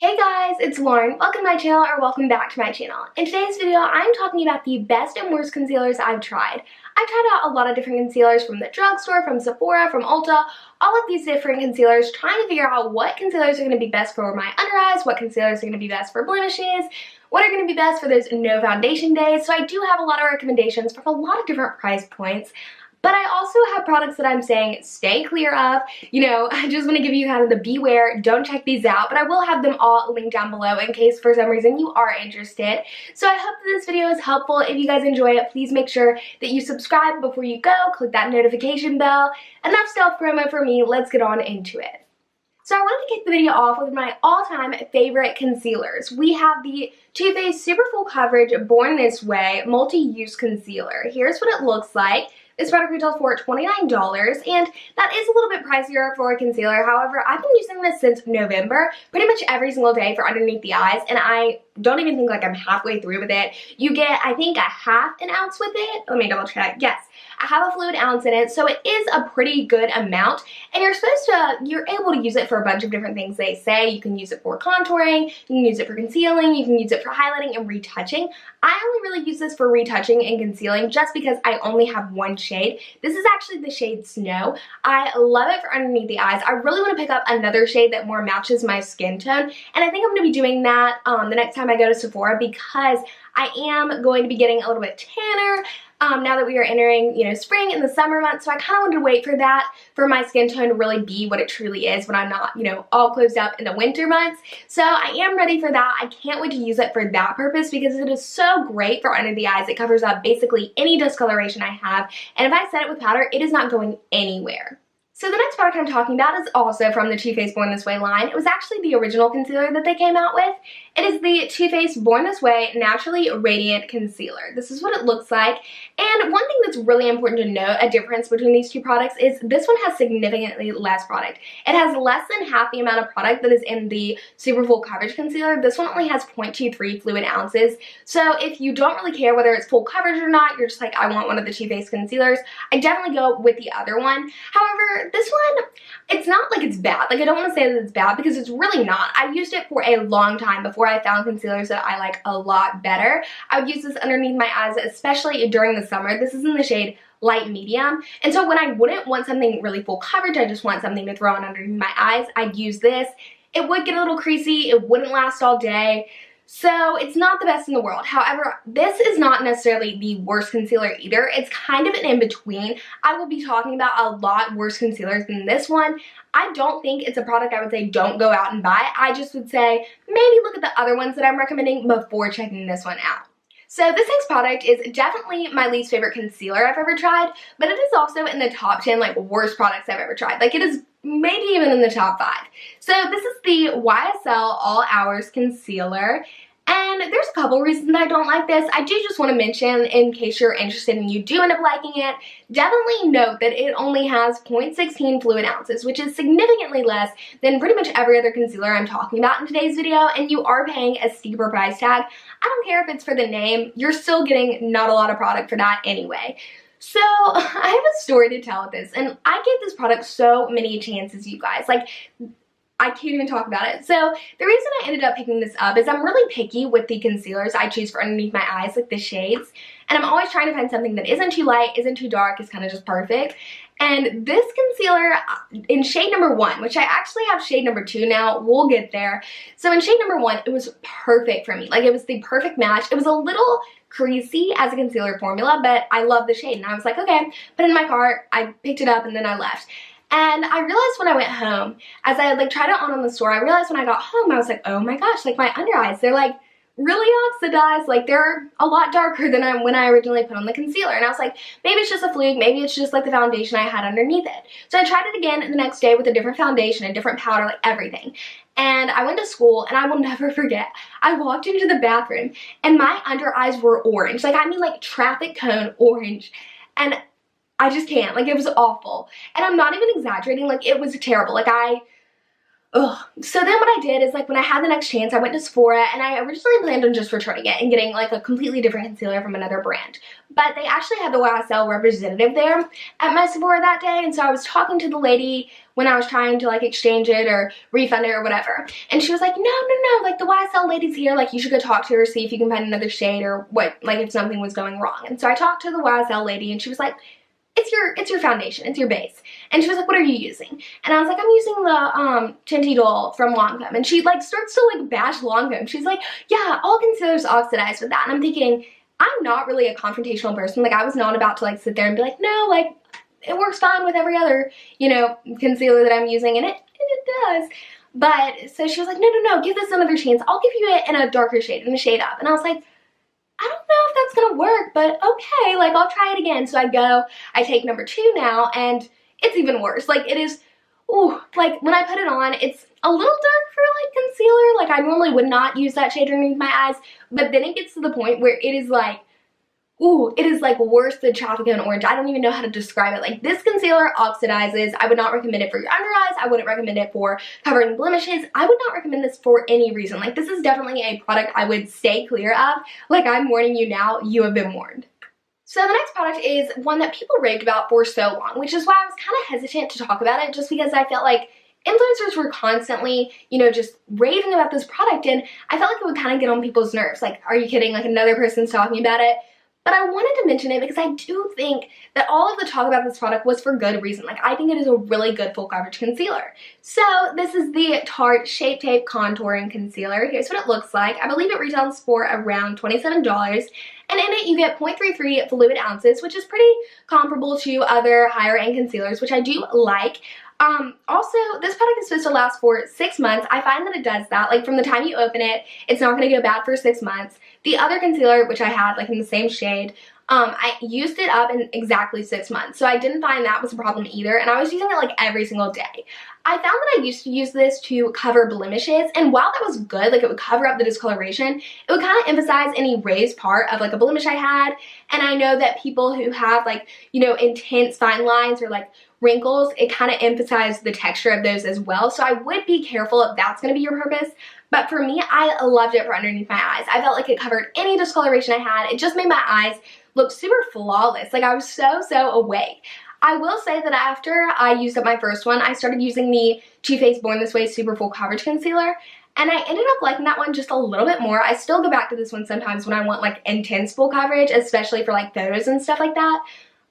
Hey guys, it's Lauren. Welcome to my channel, or welcome back to my channel. In today's video, I'm talking about the best and worst concealers I've tried. I've tried out a lot of different concealers from the drugstore, from Sephora, from Ulta, all of these different concealers, trying to figure out what concealers are going to be best for my under eyes, what concealers are going to be best for blemishes, what are going to be best for those no foundation days. So I do have a lot of recommendations from a lot of different price points. But I also have products that I'm saying stay clear of. You know, I just want to give you kind of the beware, don't check these out, but I will have them all linked down below in case for some reason you are interested. So I hope that this video is helpful. If you guys enjoy it, please make sure that you subscribe before you go, click that notification bell. Enough self-promo for me, let's get on into it. So I wanted to kick the video off with my all-time favorite concealers. We have the Too Faced Super Full Coverage Born This Way Multi-Use Concealer. Here's what it looks like. This product retails for $29, and that is a little bit pricier for a concealer. However, I've been using this since November, pretty much every single day for underneath the eyes, and I don't even think like I'm halfway through with it. You get, I think, a half an ounce with it. Let me double check. Yes, I have a fluid ounce in it, so it is a pretty good amount, and you're able to use it for a bunch of different things. They say you can use it for contouring, you can use it for concealing, you can use it for highlighting and retouching. I only really use this for retouching and concealing just because I only have one shade. This is actually the shade Snow. I love it for underneath the eyes. I really want to pick up another shade that more matches my skin tone, and I think I'm going to be doing that the next time I go to Sephora, because I am going to be getting a little bit tanner now that we are entering, you know, spring and the summer months. So I kind of wanted to wait for that, for my skin tone to really be what it truly is when I'm not, you know, all closed up in the winter months. So I am ready for that. I can't wait to use it for that purpose because it is so great for under the eyes. It covers up basically any discoloration I have, and if I set it with powder, it is not going anywhere. So the next product I'm talking about is also from the Too Faced Born This Way line. It was actually the original concealer that they came out with. It is the Too Faced Born This Way Naturally Radiant Concealer. This is what it looks like. And one thing that's really important to note, a difference between these two products, is this one has significantly less product. It has less than half the amount of product that is in the Super Full Coverage Concealer. This one only has 0.23 fluid ounces. So if you don't really care whether it's full coverage or not, you're just like, I want one of the Too Faced concealers, I definitely go with the other one. However, this one, it's not like it's bad. Like, I don't want to say that it's bad because it's really not. I used it for a long time before I found concealers that I like a lot better. I would use this underneath my eyes, especially during the summer. This is in the shade Light Medium. And so when I wouldn't want something really full coverage, I just want something to throw on underneath my eyes, I'd use this. It would get a little creasy. It wouldn't last all day. So it's not the best in the world. However, this is not necessarily the worst concealer either. It's kind of an in-between. I will be talking about a lot worse concealers than this one. I don't think it's a product I would say don't go out and buy. I just would say maybe look at the other ones that I'm recommending before checking this one out. So this next product is definitely my least favorite concealer I've ever tried, but it is also in the top 10 like worst products I've ever tried. Like, it is maybe even in the top 5. So this is the YSL All Hours Concealer. And there's a couple reasons I don't like this. I do just want to mention, in case you're interested and you do end up liking it, definitely note that it only has 0.16 fluid ounces, which is significantly less than pretty much every other concealer I'm talking about in today's video, and you are paying a steeper price tag. I don't care if it's for the name, you're still getting not a lot of product for that anyway. So I have a story to tell with this, and I gave this product so many chances, you guys. Like, I can't even talk about it. So the reason I ended up picking this up is I'm really picky with the concealers I choose for underneath my eyes, like the shades. And I'm always trying to find something that isn't too light, isn't too dark, is kind of just perfect. And this concealer in shade number 1, which I actually have shade number 2 now, we'll get there. So in shade number 1, it was perfect for me. Like, it was the perfect match. It was a little creasy as a concealer formula, but I love the shade. And I was like, okay, put it in my cart. I picked it up and then I left. And I realized when I went home, as I like tried it on in the store, I realized when I got home, I was like, oh my gosh, like my under eyes, they're like really oxidized. Like, they're a lot darker than when I originally put on the concealer. And I was like, maybe it's just a fluke, maybe it's just like the foundation I had underneath it. So I tried it again the next day with a different foundation, a different powder, like everything. And I went to school, and I will never forget, I walked into the bathroom and my under eyes were orange. Like, I mean, like traffic cone orange. And I just can't. Like, it was awful. And I'm not even exaggerating. Like, it was terrible. Like, Ugh. So then what I did is, like, when I had the next chance, I went to Sephora, and I originally planned on just returning it and getting like a completely different concealer from another brand. But they actually had the YSL representative there at my Sephora that day, and so I was talking to the lady when I was trying to like exchange it or refund it or whatever. And she was like, no, like the YSL lady's here, like you should go talk to her, see if you can find another shade or what, like if something was going wrong. And so I talked to the YSL lady, and she was like, it's your foundation, it's your base. And she was like, what are you using? And I was like, I'm using the Tinty Doll from Lancome. And she like starts to like bash Lancome. She's like, yeah, all concealers oxidize with that. And I'm thinking, I'm not really a confrontational person. Like, I was not about to like sit there and be like, no, like it works fine with every other, you know, concealer that I'm using, and it does. But so she was like, no, give this another chance. I'll give you it in a darker shade, in a shade up. And I was like, I don't know if that's gonna work, but okay, like I'll try it again. So I take number 2 now, and it's even worse. Like it is, ooh, like when I put it on, it's a little dark for like concealer. Like I normally would not use that shade underneath my eyes, but then it gets to the point where it is like, ooh, it is like worse than chocolate and orange. I don't even know how to describe it. Like this concealer oxidizes. I would not recommend it for your under eyes. I wouldn't recommend it for covering blemishes. I would not recommend this for any reason. Like this is definitely a product I would stay clear of. Like I'm warning you now, you have been warned. So the next product is one that people raved about for so long, which is why I was kind of hesitant to talk about it, just because I felt like influencers were constantly, you know, just raving about this product, and I felt like it would kind of get on people's nerves. Like, are you kidding? Like another person's talking about it. But I wanted to mention it because I do think that all of the talk about this product was for good reason. Like, I think it is a really good full coverage concealer. So this is the Tarte Shape Tape Contouring Concealer. Here's what it looks like. I believe it retails for around $27. And in it you get 0.33 fluid ounces, which is pretty comparable to other higher end concealers, which I do like. Also, this product is supposed to last for 6 months. I find that it does that. Like, from the time you open it, it's not going to go bad for 6 months. The other concealer, which I had, like, in the same shade, I used it up in exactly 6 months. So I didn't find that was a problem either, and I was using it, like, every single day. I found that I used to use this to cover blemishes, and while that was good, like, it would cover up the discoloration, it would kind of emphasize any raised part of, like, a blemish I had. And I know that people who have, like, you know, intense fine lines or, like, wrinkles, it kind of emphasized the texture of those as well. So I would be careful if that's going to be your purpose. But for me, I loved it for underneath my eyes. I felt like it covered any discoloration I had. It just made my eyes look super flawless. Like, I was so awake. I will say that after I used up my first one, I started using the Too Faced Born This Way Super Full Coverage Concealer, and I ended up liking that one just a little bit more. I still go back to this one sometimes when I want, like, intense full coverage, especially for, like, photos and stuff like that.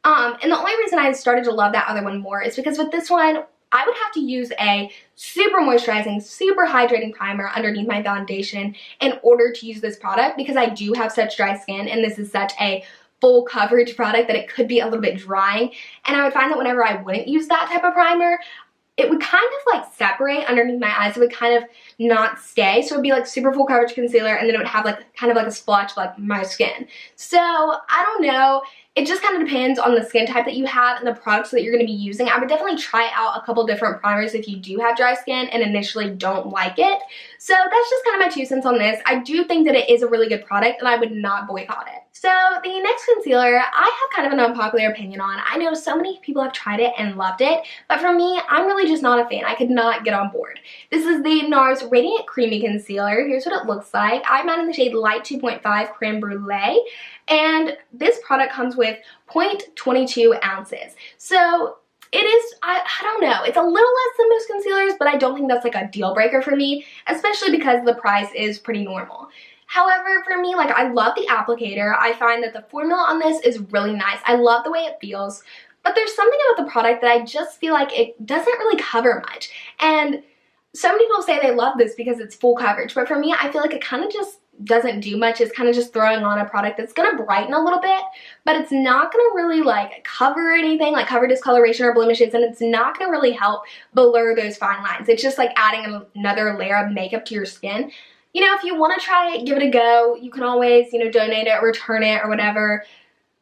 And the only reason I started to love that other one more is because with this one, I would have to use a super moisturizing, super hydrating primer underneath my foundation in order to use this product, because I do have such dry skin, and this is such a full coverage product that it could be a little bit drying. And I would find that whenever I wouldn't use that type of primer, it would kind of like separate underneath my eyes. It would kind of not stay. So it would be like super full coverage concealer, and then it would have like kind of like a splotch of like my skin. So I don't know. It just kind of depends on the skin type that you have and the products that you're going to be using. I would definitely try out a couple different primers if you do have dry skin and initially don't like it. So that's just kind of my 2 cents on this. I do think that it is a really good product, and I would not boycott it. So the next concealer, I have kind of an unpopular opinion on. I know so many people have tried it and loved it, but for me, I'm really just not a fan. I could not get on board. This is the NARS Radiant Creamy Concealer. Here's what it looks like. I have mine in the shade Light 2.5 Creme Brulee, and this product comes with 0.22 ounces. So it is, I don't know, it's a little less than most concealers, but I don't think that's like a deal breaker for me, especially because the price is pretty normal. However, for me, like, I love the applicator. I find that the formula on this is really nice. I love the way it feels, but there's something about the product that I just feel like it doesn't really cover much. And so many people say they love this because it's full coverage, but for me, I feel like it kind of just doesn't do much. It's kind of just throwing on a product that's going to brighten a little bit, but it's not going to really like cover anything, like cover discoloration or blemishes, and it's not going to really help blur those fine lines. It's just like adding another layer of makeup to your skin. You know, if you want to try it, give it a go. You can always, you know, donate it, return it, or whatever.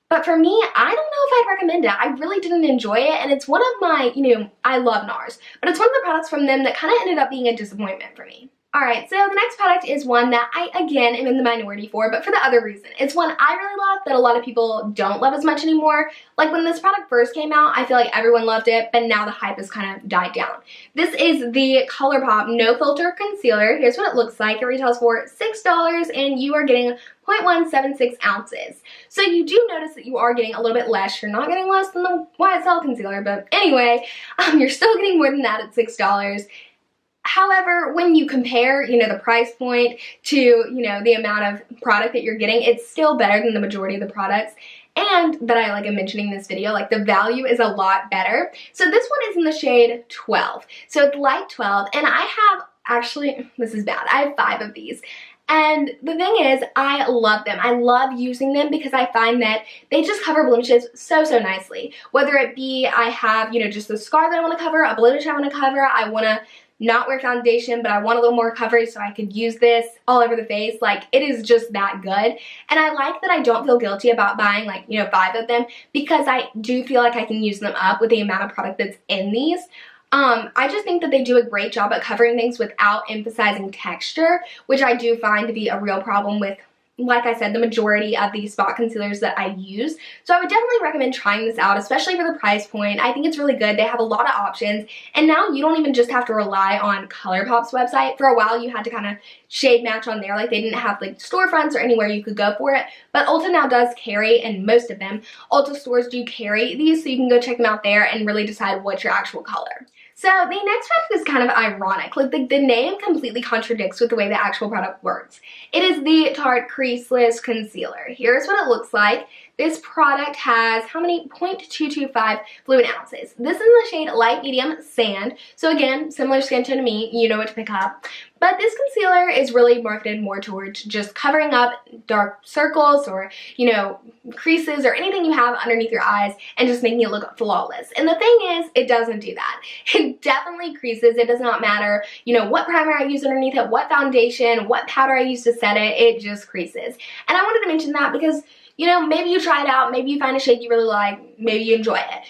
But for me, I don't know if I'd recommend it. I really didn't enjoy it, and it's one of my, you know, I love NARS, but it's one of the products from them that kind of ended up being a disappointment for me. Alright, so the next product is one that I, again, am in the minority for, but for the other reason. It's one I really love that a lot of people don't love as much anymore. Like, when this product first came out, I feel like everyone loved it, but now the hype has kind of died down. This is the ColourPop No Filter Concealer. Here's what it looks like. It retails for $6, and you are getting 0.176 ounces. So you do notice that you are getting a little bit less. You're not getting less than the YSL concealer, but anyway, you're still getting more than that at $6. However, when you compare, the price point to, the amount of product that you're getting, it's still better than the majority of the products. And that I am mentioning in this video, the value is a lot better. So this one is in the shade 12. So it's light 12, and I have, actually, this is bad, I have 5 of these. And the thing is, I love them. I love using them because I find that they just cover blemishes so nicely. Whether it be I have, just the scar that I want to cover, a blemish I want to cover, I want to not wear foundation, but I want a little more coverage so I could use this all over the face. It is just that good. And I like that I don't feel guilty about buying 5 of them, because I do feel like I can use them up with the amount of product that's in these. I just think that they do a great job at covering things without emphasizing texture, which I do find to be a real problem with, like I said, the majority of these spot concealers that I use. So I would definitely recommend trying this out, especially for the price point. I think it's really good. They have a lot of options, and now you don't even just have to rely on ColourPop's website. For a while, you had to kind of shade match on there. They didn't have storefronts or anywhere you could go for it, but Ulta now does carry, and most of them, Ulta stores do carry these, so you can go check them out there and really decide what's your actual color. So the next product is kind of ironic. The name completely contradicts with the way the actual product works. It is the Tarte Creaseless Concealer. Here's what it looks like. This product has how many? 0.225 fluid ounces. This is in the shade Light Medium Sand. So again, similar skin tone to me, you know what to pick up. But this concealer is really marketed more towards just covering up dark circles or, creases or anything you have underneath your eyes and just making it look flawless. And the thing is, it doesn't do that. It definitely creases. It does not matter, what primer I use underneath it, what foundation, what powder I use to set it, it just creases. And I wanted to mention that because, maybe you try it out, maybe you find a shade you really like, maybe you enjoy it.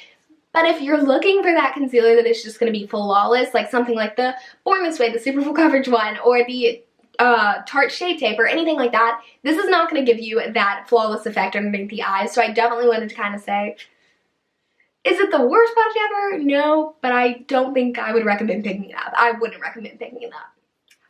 But if you're looking for that concealer that is just going to be flawless, like something like the Born This Way, the Super Full Coverage one, or the Tarte Shape Tape, or anything like that, this is not going to give you that flawless effect underneath the eyes. So I definitely wanted to kind of say, is it the worst product ever? No, but I don't think I would recommend picking it up. I wouldn't recommend picking it up.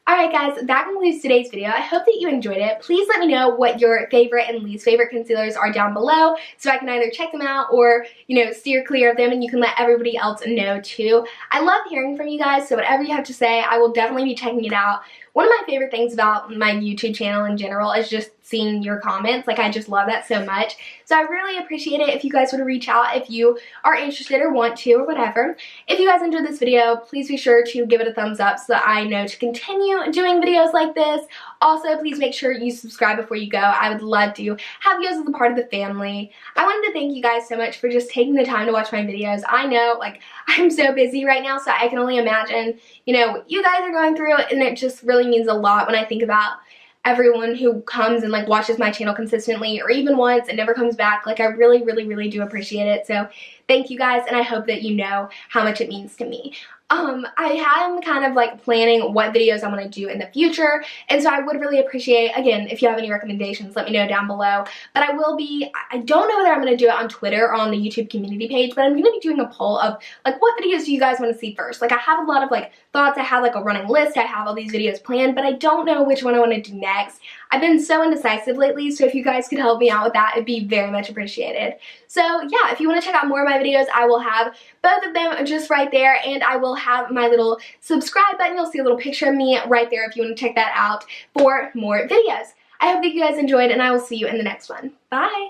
Alright guys, that concludes today's video. I hope that you enjoyed it. Please let me know what your favorite and least favorite concealers are down below so I can either check them out or, steer clear of them, and you can let everybody else know too. I love hearing from you guys, so whatever you have to say, I will definitely be checking it out. One of my favorite things about my YouTube channel in general is just seeing your comments. I just love that so much. So I really appreciate it if you guys would reach out if you are interested or want to or whatever. If you guys enjoyed this video, please be sure to give it a thumbs up so that I know to continue doing videos like this. Also, please make sure you subscribe before you go. I would love to have you guys as a part of the family. I wanted to thank you guys so much for just taking the time to watch my videos. I know, I'm so busy right now, so I can only imagine, what you guys are going through, and it just really means a lot when I think about everyone who comes and watches my channel consistently, or even once and never comes back. I really do appreciate it. So thank you guys, and I hope that you know how much it means to me. I am kind of planning what videos I want to do in the future, and so I would really appreciate, again, if you have any recommendations, let me know down below. But I don't know whether I'm going to do it on Twitter or on the YouTube community page, but I'm going to be doing a poll of what videos do you guys want to see first. I have a lot of thoughts, I have a running list, I have all these videos planned, but I don't know which one I want to do next. I've been so indecisive lately, so if you guys could help me out with that, it'd be very much appreciated. So yeah, if you want to check out more of my videos, I will have both of them just right there, and I will have my little subscribe button. You'll see a little picture of me right there if you want to check that out for more videos. I hope that you guys enjoyed, and I will see you in the next one. Bye!